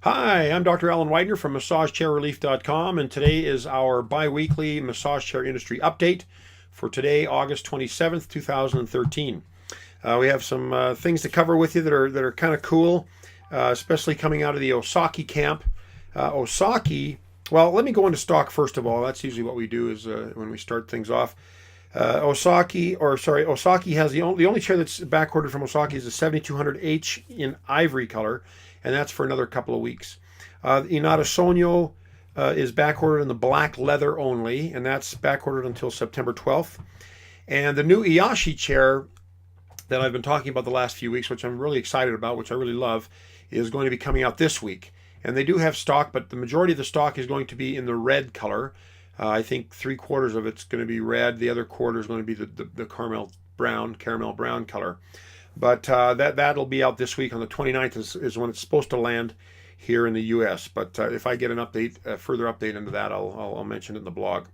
Hi, I'm Dr. Alan Widener from MassageChairRelief.com, and today is our bi-weekly massage chair industry update for today, August 27th, 2013. We have some things to cover with you that are kind of cool, especially coming out of the Osaki camp. Osaki, well, let me go into stock first of all. That's usually what we do is when we start things off. Osaki has the only chair that's back ordered from Osaki is the 7200H in ivory color, and that's for another couple of weeks. Inada Sogno is back ordered in the black leather only, and that's back ordered until September 12th. And the new Iyashi chair that I've been talking about the last few weeks, which I'm really excited about, which I really love, is going to be coming out this week. And they do have stock, but the majority of the stock is going to be in the red color. I think 3/4 of it's going to be red. The other quarter is going to be the caramel brown color. But that'll be out this week on the 29th is when it's supposed to land here in the U.S. But if I get an update, a further update into that, I'll mention it in the blog.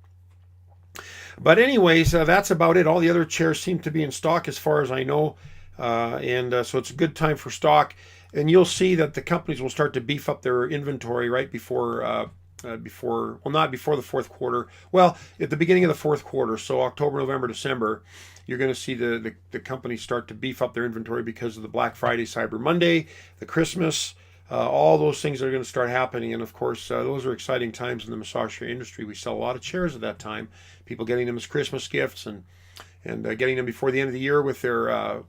But anyways, that's about it. All the other chairs seem to be in stock as far as I know. So it's a good time for stock. And you'll see that the companies will start to beef up their inventory right before not before the fourth quarter. Well, at the beginning of the fourth quarter, so October, November, December, you're going to see the companies start to beef up their inventory because of the Black Friday, Cyber Monday, the Christmas, all those things are going to start happening. And of course, those are exciting times in the massage chair industry. We sell a lot of chairs at that time. People getting them as Christmas gifts and getting them before the end of the year with their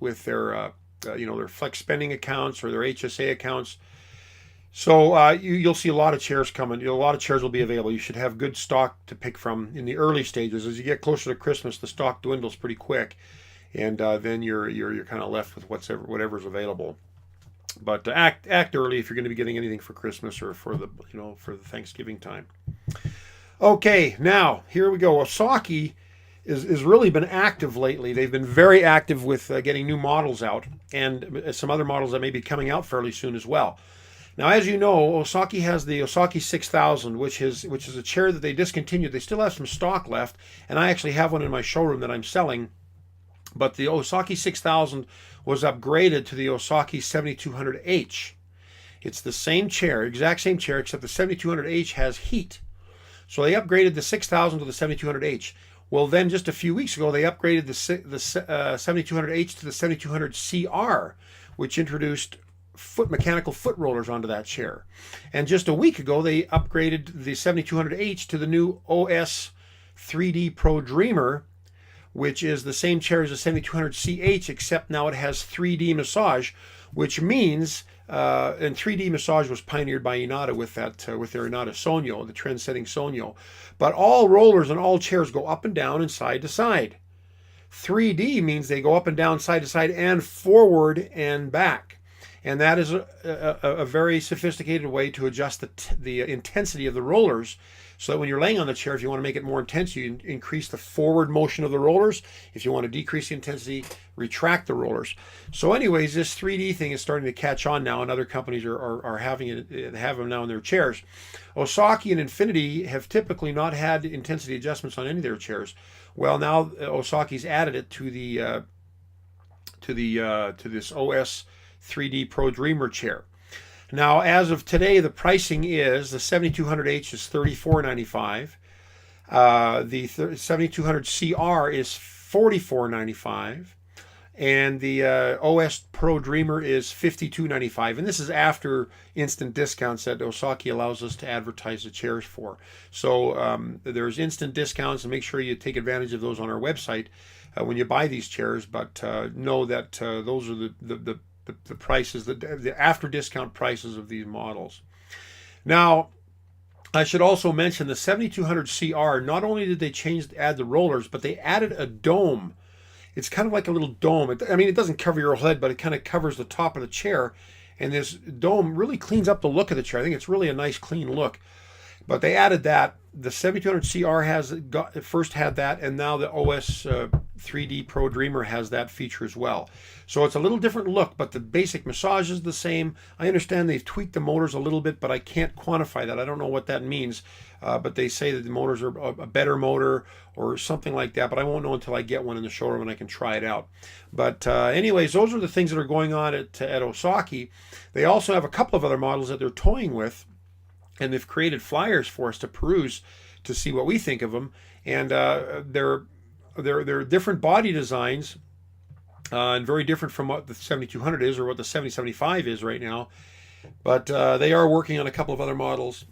their flex spending accounts or their HSA accounts. So you'll see a lot of chairs coming. A lot of chairs will be available. You should have good stock to pick from in the early stages. As you get closer to Christmas, the stock dwindles pretty quick, and then you're kind of left with whatever's available. But act early if you're going to be getting anything for Christmas or for the Thanksgiving time. Okay, now here we go. Osaki is really been active lately. They've been very active with getting new models out and some other models that may be coming out fairly soon as well. Now, as you know, Osaki has the Osaki 6000, which is a chair that they discontinued. They still have some stock left, and I actually have one in my showroom that I'm selling. But the Osaki 6000 was upgraded to the Osaki 7200H. It's the same chair, exact same chair, except the 7200H has heat. So they upgraded the 6000 to the 7200H. Well, then just a few weeks ago, they upgraded the 7200H to the 7200CR, which introduced mechanical foot rollers onto that chair. And just a week ago, they upgraded the 7200H to the new OS-3D Pro Dreamer, which is the same chair as the 7200CH, except now it has 3D massage, which means, and 3D massage was pioneered by Inada with their Inada Sogno, the trend-setting Sogno. But all rollers and all chairs go up and down and side to side. 3D means they go up and down, side to side, and forward and back. And that is a very sophisticated way to adjust the intensity of the rollers, so that when you're laying on the chair, if you want to make it more intense, you increase the forward motion of the rollers. If you want to decrease the intensity, retract the rollers. So anyways, this 3D thing is starting to catch on now, and other companies are having them now in their chairs. Osaki and Infinity have typically not had intensity adjustments on any of their chairs. Well, now Osaki's added it to this OS-3D Pro Dreamer chair. Now, as of today, the pricing is the 7200H is $34.95. The 7200CR is $44.95. And the OS Pro Dreamer is $52.95. And this is after instant discounts that Osaki allows us to advertise the chairs for. So there's instant discounts, and make sure you take advantage of those on our website when you buy these chairs. But know that those are the prices, the after discount prices of these models. Now, I should also mention the 7200CR, not only did they add the rollers, but they added a dome. It's kind of like a little dome. It doesn't cover your head, but it kind of covers the top of the chair. And this dome really cleans up the look of the chair. I think it's really a nice, clean look. But they added that. The 7200CR first had that, and now the OS 3D Pro Dreamer has that feature as well. So it's a little different look, but the basic massage is the same. I understand they've tweaked the motors a little bit, but I can't quantify that. I don't know what that means, but they say that the motors are a better motor or something like that, but I won't know until I get one in the showroom and I can try it out. But anyways, those are the things that are going on at Osaki. They also have a couple of other models that they're toying with, and they've created flyers for us to peruse to see what we think of them. And they're different body designs, and very different from what the 7200 is or what the 7075 is right now. But they are working on a couple of other models,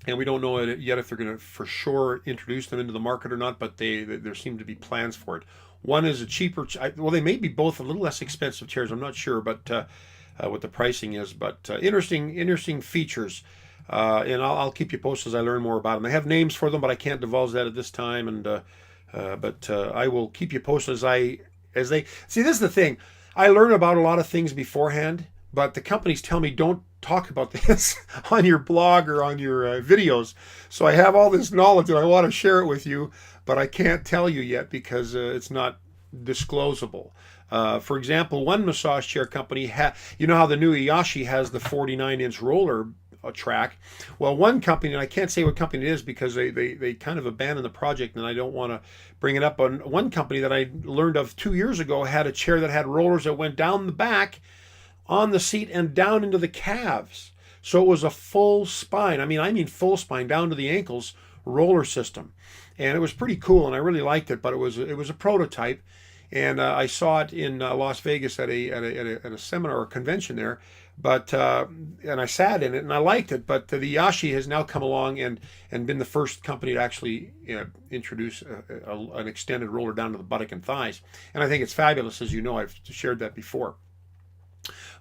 and we don't know yet if they're going to for sure introduce them into the market or not, but there seem to be plans for it. One is a cheaper, well, they may be both a little less expensive chairs, I'm not sure, but what the pricing is. But interesting features. And I'll keep you posted as I learn more about them. I have names for them, but I can't divulge that at this time. And but I will keep you posted as they see. This is the thing. I learn about a lot of things beforehand, but the companies tell me don't talk about this on your blog or on your videos. So I have all this knowledge and I want to share it with you, but I can't tell you yet because it's not disclosable. For example, one massage chair company, you know how the new Iyashi has the 49-inch roller track. Well, one company, and I can't say what company it is because they kind of abandoned the project, and I don't want to bring it up. On one company that I learned of 2 years ago had a chair that had rollers that went down the back on the seat and down into the calves. So it was a full spine. I mean full spine down to the ankles roller system, and it was pretty cool, and I really liked it. But it was a prototype, and I saw it in Las Vegas at a seminar or convention there. But and I sat in it and I liked it. But the Iyashi has now come along and been the first company to actually introduce an extended roller down to the buttock and thighs. And I think it's fabulous, as you know. I've shared that before.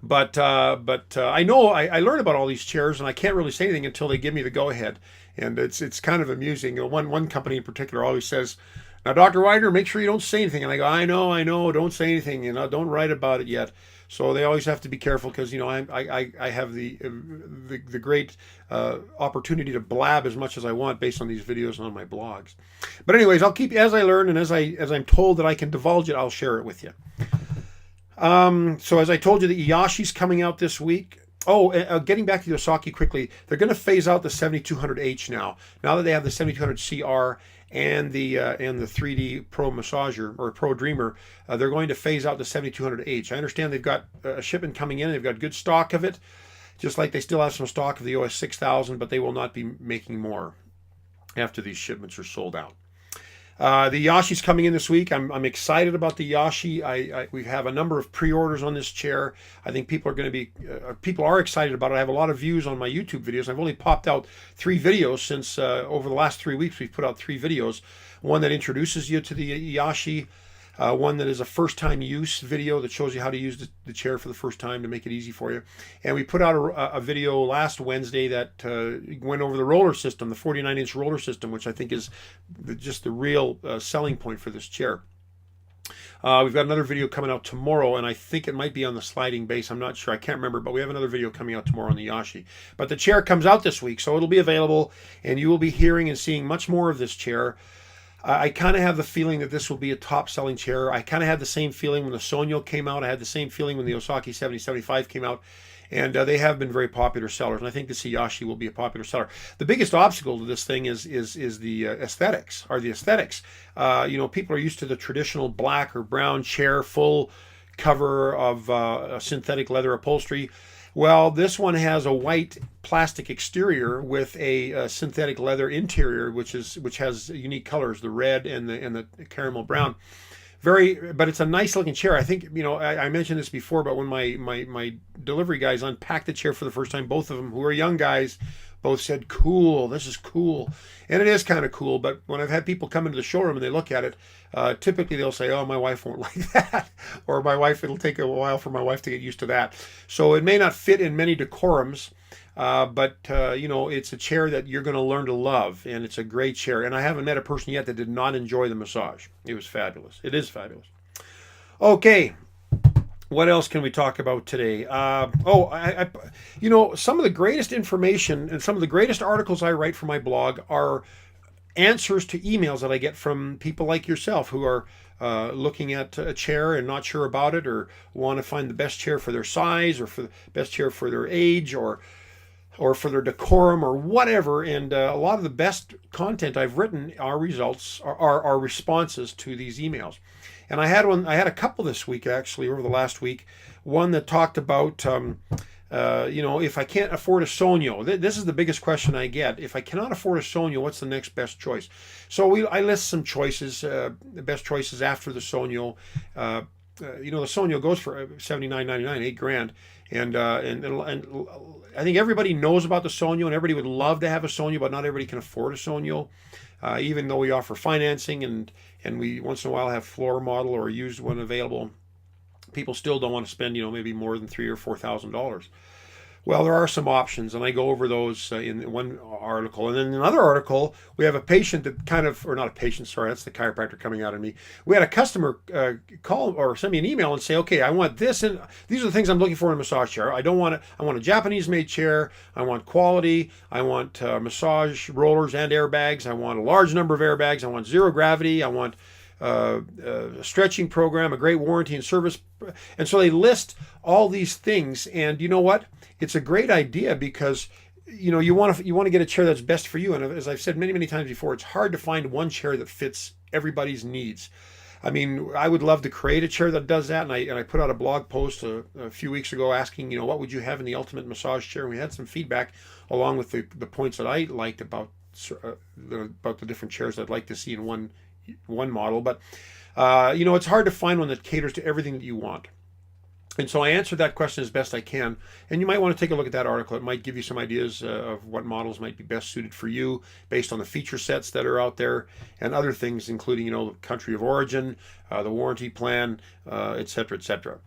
But I know I learn about all these chairs, and I can't really say anything until they give me the go ahead. And it's kind of amusing. You know, one company in particular always says, "Now, Dr. Widener, make sure you don't say anything." And I go, I know, don't say anything. You know, don't write about it yet. So they always have to be careful because, you know, I have the great opportunity to blab as much as I want based on these videos on my blogs. But anyways, I'll keep, as I learn and as I'm told that I can divulge it, I'll share it with you. So as I told you, the Iyashi's coming out this week. Oh, getting back to the Osaki quickly, they're going to phase out the 7200H now. Now that they have the 7200CR and the 3D Pro Massager or Pro Dreamer, they're going to phase out the 7200H. I understand they've got a shipment coming in. They've got good stock of it, just like they still have some stock of the OS-6000, but they will not be making more after these shipments are sold out. The Iyashi's coming in this week. I'm excited about the Iyashi. We have a number of pre-orders on this chair. I think people are going to be people are excited about it. I have a lot of views on my YouTube videos. I've only popped out 3 videos since over the last 3 weeks. We've put out 3 videos. One that introduces you to the Iyashi. One that is a first-time use video that shows you how to use the chair for the first time to make it easy for you. And we put out a video last Wednesday that went over the roller system, the 49-inch roller system, which I think is just the real selling point for this chair. We've got another video coming out tomorrow, and I think it might be on the sliding base. I'm not sure. I can't remember, but we have another video coming out tomorrow on the Iyashi. But the chair comes out this week, so it'll be available, and you will be hearing and seeing much more of this chair. I kind of have the feeling that this will be a top-selling chair. I kind of had the same feeling when the Sogno came out. I had the same feeling when the Osaki 7075 came out. And they have been very popular sellers. And I think the Iyashi will be a popular seller. The biggest obstacle to this thing is the aesthetics. You know, people are used to the traditional black or brown chair, full cover of synthetic leather upholstery. Well, this one has a white plastic exterior with a synthetic leather interior, which has unique colors, the red and the caramel brown. But it's a nice looking chair. I think, you know, I mentioned this before, but when my delivery guys unpacked the chair for the first time, both of them, who are young guys, both said, "Cool, this is cool." And it is kind of cool, but when I've had people come into the showroom and they look at it, typically they'll say, "Oh, my wife won't like that," or it'll take a while for my wife to get used to that. So it may not fit in many decorums, but you know, it's a chair that you're going to learn to love, and it's a great chair. And I haven't met a person yet that did not enjoy the massage. It was fabulous. It is fabulous. Okay. What else can we talk about today? You know, some of the greatest information and some of the greatest articles I write for my blog are answers to emails that I get from people like yourself who are looking at a chair and not sure about it, or want to find the best chair for their size, or for the best chair for their age, or for their decorum, or whatever. And a lot of the best content I've written are responses to these emails. And I had a couple this week, actually, over the last week. One that talked about, if I can't afford a Sogno, this is the biggest question I get. If I cannot afford a Sogno, what's the next best choice? So I list some choices, the best choices after the Sogno. The Sogno goes for $79.99, $8,000. And I think everybody knows about the Sogno, and everybody would love to have a Sogno, but not everybody can afford a Sogno. Even though we offer financing, and we once in a while have floor model or used one available, people still don't want to spend maybe more than $3,000 or $4,000. Well, there are some options, and I go over those in one article. And then in another article, we have a patient that or not a patient, sorry, that's the chiropractor coming out of me. We had a customer call or send me an email and say, okay, I want this, and these are the things I'm looking for in a massage chair. I want a Japanese-made chair. I want quality. I want massage rollers and airbags. I want a large number of airbags. I want zero gravity. I want a stretching program, a great warranty and service. And so they list all these things, and you know what? It's a great idea, because you want to get a chair that's best for you. And as I've said many times before, it's hard to find one chair that fits everybody's needs. I mean, I would love to create a chair that does that, and I put out a blog post a few weeks ago asking, what would you have in the ultimate massage chair? And we had some feedback along with the points that I liked about the different chairs I'd like to see in one model. But it's hard to find one that caters to everything that you want. And so I answered that question as best I can. And you might want to take a look at that article. It might give you some ideas of what models might be best suited for you based on the feature sets that are out there, and other things, including, the country of origin, the warranty plan, et cetera, et cetera.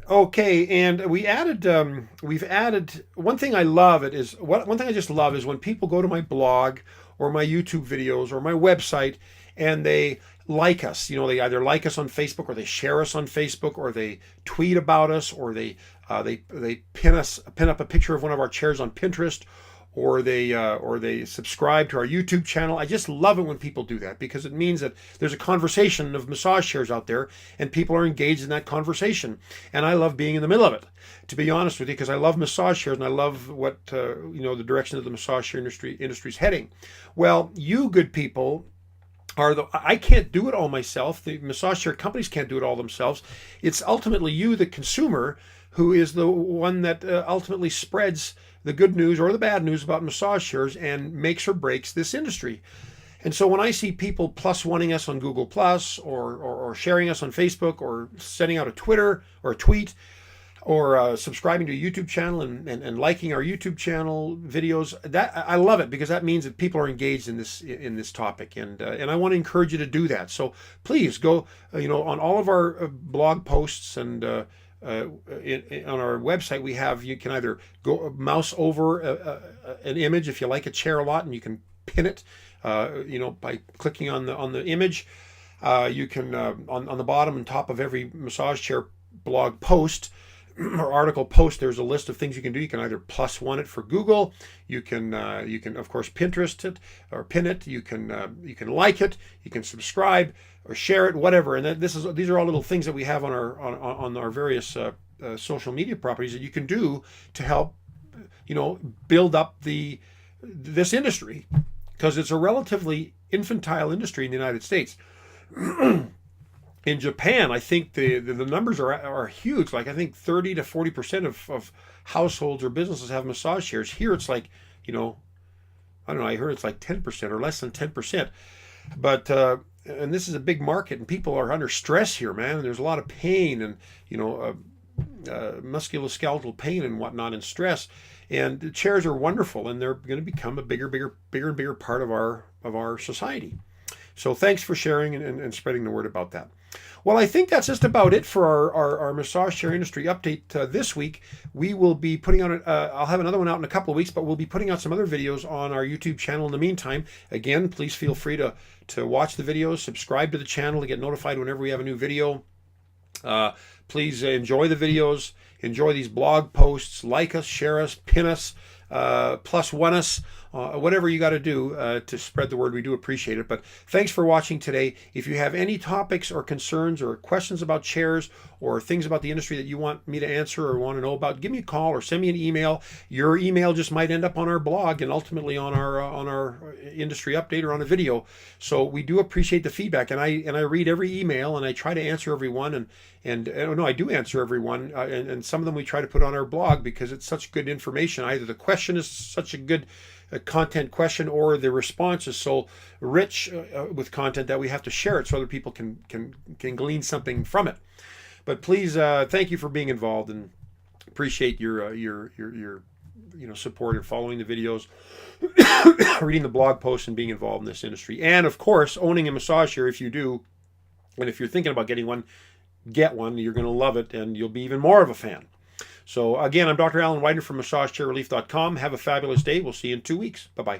Okay, and we've added, one thing I just love is when people go to my blog or my YouTube videos or my website, and they like us. They either like us on Facebook, or they share us on Facebook, or they tweet about us, or they pin up a picture of one of our chairs on Pinterest, or they subscribe to our YouTube channel. I just love it when people do that, because it means that there's a conversation of massage chairs out there, and people are engaged in that conversation. And I love being in the middle of it, to be honest with you, because I love massage chairs, and I love what the direction that the massage chair industry's heading. Well, you good people I can't do it all myself. The massage chair companies can't do it all themselves. It's ultimately you, the consumer, who is the one that ultimately spreads the good news or the bad news about massage chairs and makes or breaks this industry. And so when I see people +1ing us on Google Plus, or sharing us on Facebook, or sending out a Twitter or a tweet, or subscribing to a YouTube channel and liking our YouTube channel videos, that I love it, because that means that people are engaged in this topic, and I want to encourage you to do that. So please go, on all of our blog posts, and on our website you can either go mouse over an image if you like a chair a lot, and you can pin it, by clicking on the image. You can on the bottom and top of every massage chair blog post or article post, there's a list of things you can do. You can either +1 it for Google. You can of course Pinterest it or pin it. You can like it. You can subscribe or share it, whatever. And these are all little things that we have on our various social media properties that you can do to help build up this industry, because it's a relatively infantile industry in the United States. In Japan, I think the numbers are huge. Like, I think 30 to 40% of households or businesses have massage chairs. Here it's like, I don't know, I heard it's like 10% or less than 10%. But and this is a big market, and people are under stress here, man. And there's a lot of pain, and musculoskeletal pain and whatnot, and stress. And the chairs are wonderful, and they're going to become a bigger and bigger part of our society. So thanks for sharing and spreading the word about that. Well, I think that's just about it for our massage chair industry update this week. We will be putting out, I'll have another one out in a couple of weeks, but we'll be putting out some other videos on our YouTube channel in the meantime. Again, please feel free to watch the videos, subscribe to the channel to get notified whenever we have a new video. Please enjoy the videos, enjoy these blog posts, like us, share us, pin us, +1 us whatever you got to do to spread the word. We do appreciate it. But thanks for watching today. If you have any topics or concerns or questions about chairs or things about the industry that you want me to answer or want to know about, give me a call or send me an email. Your email just might end up on our blog and ultimately on our industry update or on a video. So we do appreciate the feedback, and I read every email and I try to answer everyone, and no, I do answer everyone, and some of them we try to put on our blog because it's such good information. Either the question is such a good content question, or the response is so rich with content that we have to share it so other people can glean something from it. But please, thank you for being involved, and appreciate your support and following the videos, reading the blog posts, and being involved in this industry. And of course, owning a massage chair if you do, and if you're thinking about getting one, get one. You're going to love it, and you'll be even more of a fan. So again, I'm Dr. Alan Widener from MassageChairRelief.com. Have a fabulous day. We'll see you in 2 weeks. Bye-bye.